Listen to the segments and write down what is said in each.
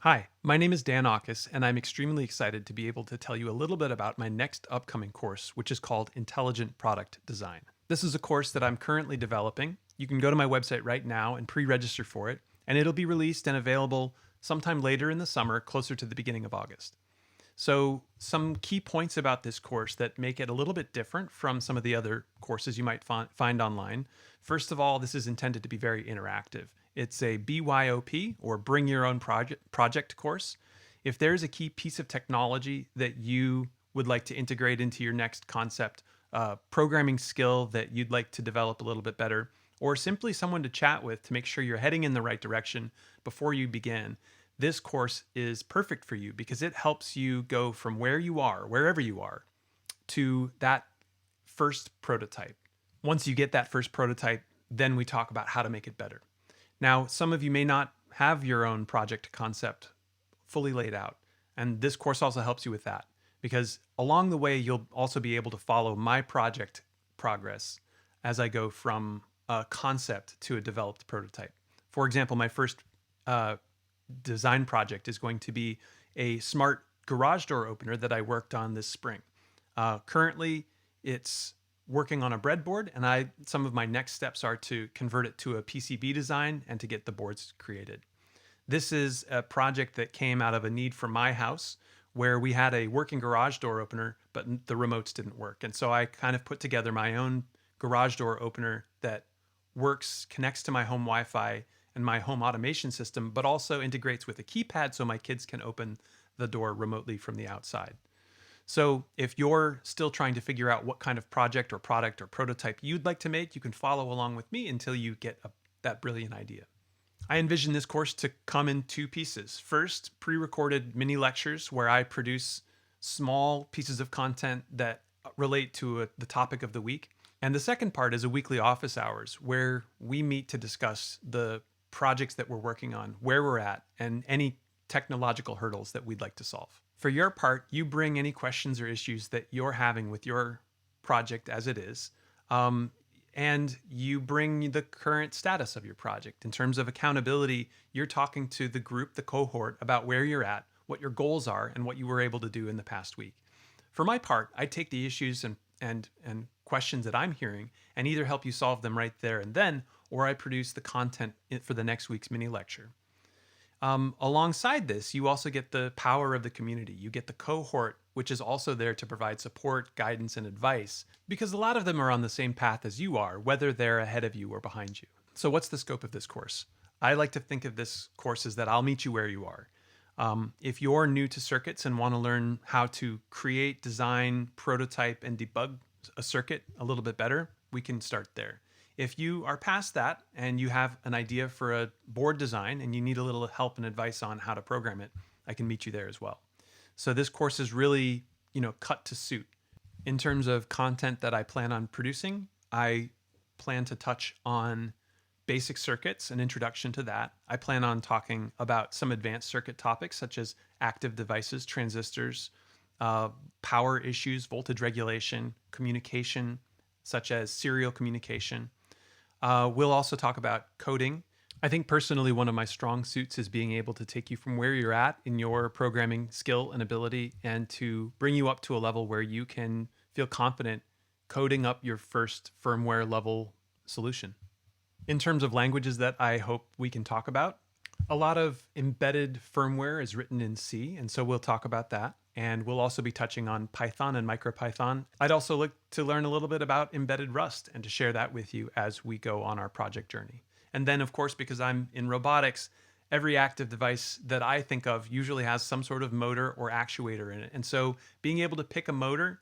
Hi, my name is Dan Aukes, and I'm extremely excited to be able to tell you a little bit about my next upcoming course, which is called Intelligent Product Design. This is a course that I'm currently developing. You can go to my website right now and pre register for it, and it'll be released and available sometime later in the summer, closer to the beginning of August. So, some key points about this course that make it a little bit different from some of the other courses you might find online. First of all, this is intended to be very interactive. It's a BYOP, or Bring Your Own Project course. If there's a key piece of technology that you would like to integrate into your next concept, programming skill that you'd like to develop a little bit better, or simply someone to chat with to make sure you're heading in the right direction before you begin, this course is perfect for you because it helps you go from where you are, wherever you are, to that first prototype. Once you get that first prototype, then we talk about how to make it better. Now, some of you may not have your own project concept fully laid out, and this course also helps you with that because along the way, you'll also be able to follow my project progress as I go from a concept to a developed prototype. For example, my first uh, design project is going to be a smart garage door opener that I worked on this spring. Currently, it's working on a breadboard, and some of my next steps are to convert it to a PCB design and to get the boards created. This is a project that came out of a need for my house where we had a working garage door opener, but the remotes didn't work. And so I kind of put together my own garage door opener that works, connects to my home Wi-Fi and my home automation system, but also integrates with a keypad so my kids can open the door remotely from the outside. So if you're still trying to figure out what kind of project or product or prototype you'd like to make, you can follow along with me until you get that brilliant idea. I envision this course to come in two pieces. First, pre-recorded mini lectures where I produce small pieces of content that relate to the topic of the week. And the second part is a weekly office hours where we meet to discuss the projects that we're working on, where we're at, and any technological hurdles that we'd like to solve. For your part, you bring any questions or issues that you're having with your project as it is, and you bring the current status of your project. In terms of accountability, you're talking to the group, the cohort, about where you're at, what your goals are, and what you were able to do in the past week. For my part, I take the issues and questions that I'm hearing and either help you solve them right there and then, or I produce the content for the next week's mini lecture. Alongside this, you also get the power of the community. You get the cohort, which is also there to provide support, guidance, and advice, because a lot of them are on the same path as you are, whether they're ahead of you or behind you. So, what's the scope of this course? I like to think of this course as that I'll meet you where you are. If you're new to circuits and want to learn how to create, design, prototype, and debug a circuit a little bit better, we can start there. If you are past that and you have an idea for a board design and you need a little help and advice on how to program it, I can meet you there as well. So this course is really, cut to suit. In terms of content that I plan on producing, I plan to touch on basic circuits, an introduction to that. I plan on talking about some advanced circuit topics such as active devices, transistors, power issues, voltage regulation, communication, such as serial communication. We'll also talk about coding. I think personally, one of my strong suits is being able to take you from where you're at in your programming skill and ability and to bring you up to a level where you can feel confident coding up your first firmware level solution. In terms of languages that I hope we can talk about, a lot of embedded firmware is written in C, and so we'll talk about that. And we'll also be touching on Python and MicroPython. I'd also like to learn a little bit about embedded Rust and to share that with you as we go on our project journey. And then, of course, because I'm in robotics, every active device that I think of usually has some sort of motor or actuator in it. And so being able to pick a motor,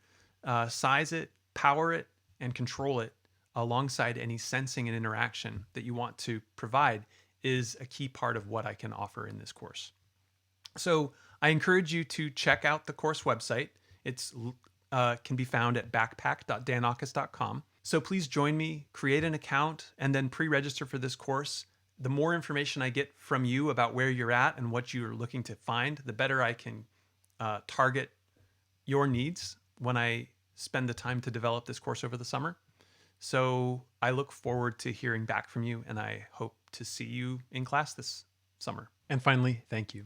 size it, power it, and control it alongside any sensing and interaction that you want to provide is a key part of what I can offer in this course. So I encourage you to check out the course website. It's can be found at backpack.danaukes.com. So please join me, create an account, and then pre-register for this course. The more information I get from you about where you're at and what you're looking to find, the better I can target your needs when I spend the time to develop this course over the summer. So I look forward to hearing back from you, and I hope to see you in class this summer. And finally, thank you.